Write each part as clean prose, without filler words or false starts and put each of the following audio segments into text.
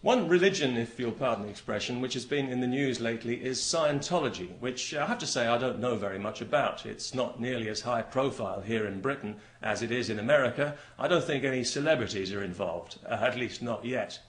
One religion, if you'll pardon the expression, which has been in the news lately is Scientology, which I have to say I don't know very much about. It's not nearly as high profile here in Britain as it is in America. I don't think any celebrities are involved, at least not yet.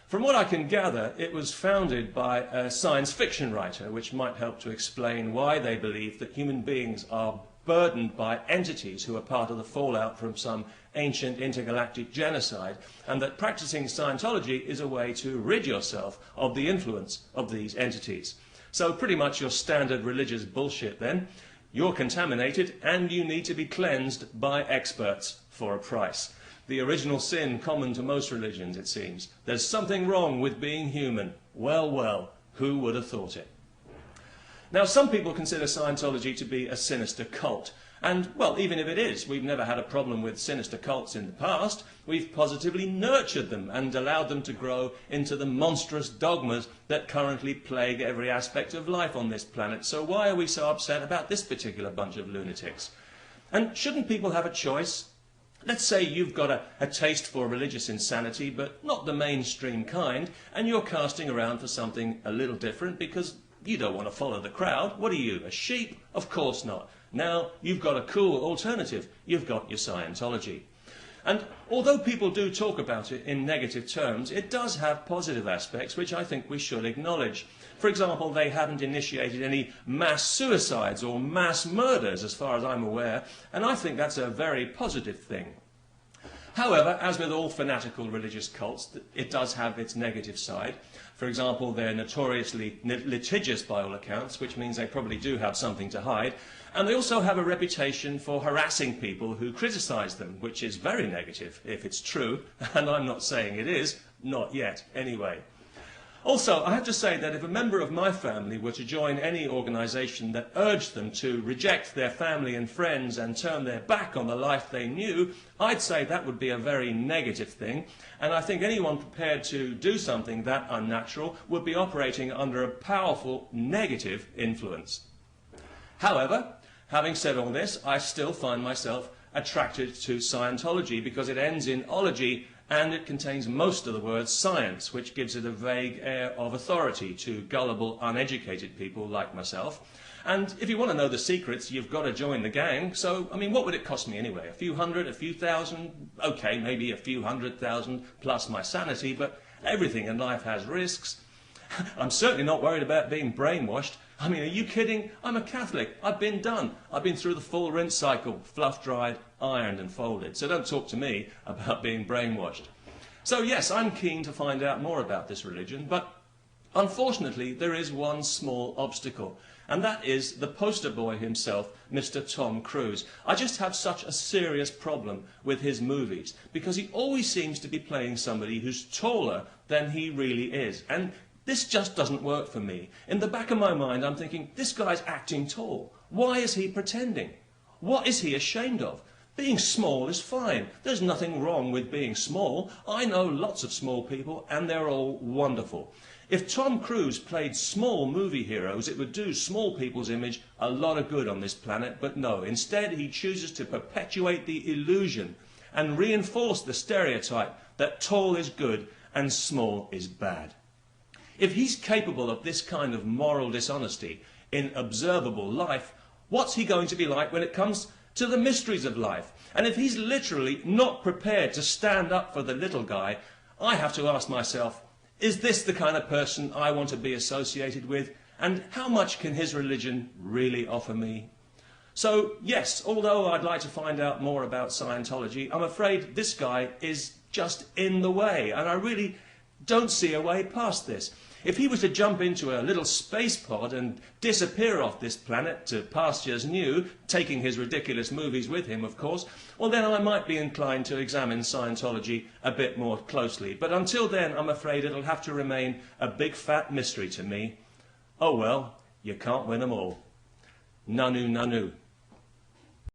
From what I can gather, it was founded by a science fiction writer, which might help to explain why they believe that human beings are burdened by entities who are part of the fallout from some ancient intergalactic genocide, and that practicing Scientology is a way to rid yourself of the influence of these entities. So pretty much your standard religious bullshit then. You're contaminated and you need to be cleansed by experts for a price. The original sin common to most religions, it seems. There's something wrong with being human. Well, well, who would have thought it? Now, some people consider Scientology to be a sinister cult. And, well, even if it is, we've never had a problem with sinister cults in the past. We've positively nurtured them and allowed them to grow into the monstrous dogmas that currently plague every aspect of life on this planet. So why are we so upset about this particular bunch of lunatics? And shouldn't people have a choice? Let's say you've got a taste for religious insanity, but not the mainstream kind, and you're casting around for something a little different because you don't want to follow the crowd. What are you, a sheep? Of course not. Now you've got a cool alternative. You've got your Scientology. And although people do talk about it in negative terms, it does have positive aspects which I think we should acknowledge. For example, they haven't initiated any mass suicides or mass murders as far as I'm aware, and I think that's a very positive thing. However, as with all fanatical religious cults, it does have its negative side. For example, they're notoriously litigious by all accounts, which means they probably do have something to hide. And they also have a reputation for harassing people who criticize them, which is very negative, if it's true. And I'm not saying it is, not yet, anyway. Also, I have to say that if a member of my family were to join any organisation that urged them to reject their family and friends and turn their back on the life they knew, I'd say that would be a very negative thing. And I think anyone prepared to do something that unnatural would be operating under a powerful negative influence. However, having said all this, I still find myself attracted to Scientology because it ends in ology, and it contains most of the word science, which gives it a vague air of authority to gullible, uneducated people like myself. And if you want to know the secrets, you've got to join the gang. So, I mean, what would it cost me anyway? A few hundred, a few thousand? Okay, maybe a few 100,000 plus my sanity, but everything in life has risks. I'm certainly not worried about being brainwashed. I mean, are you kidding? I'm a Catholic. I've been done. I've been through the full rinse cycle, fluff-dried, ironed and folded. So don't talk to me about being brainwashed. So yes, I'm keen to find out more about this religion, but unfortunately there is one small obstacle, and that is the poster boy himself, Mr. Tom Cruise. I just have such a serious problem with his movies, because he always seems to be playing somebody who's taller than he really is. And this just doesn't work for me. In the back of my mind, I'm thinking, this guy's acting tall. Why is he pretending? What is he ashamed of? Being small is fine. There's nothing wrong with being small. I know lots of small people, and they're all wonderful. If Tom Cruise played small movie heroes, it would do small people's image a lot of good on this planet, but no. Instead, he chooses to perpetuate the illusion and reinforce the stereotype that tall is good and small is bad. If he's capable of this kind of moral dishonesty in observable life, what's he going to be like when it comes to the mysteries of life? And if he's literally not prepared to stand up for the little guy, I have to ask myself, is this the kind of person I want to be associated with? And how much can his religion really offer me? So, yes, although I'd like to find out more about Scientology, I'm afraid this guy is just in the way, and I really don't see a way past this. If he was to jump into a little space pod and disappear off this planet to pastures new, taking his ridiculous movies with him, of course, well then I might be inclined to examine Scientology a bit more closely. But until then, I'm afraid it'll have to remain a big fat mystery to me. Oh well, you can't win them all. Nanu, nanu.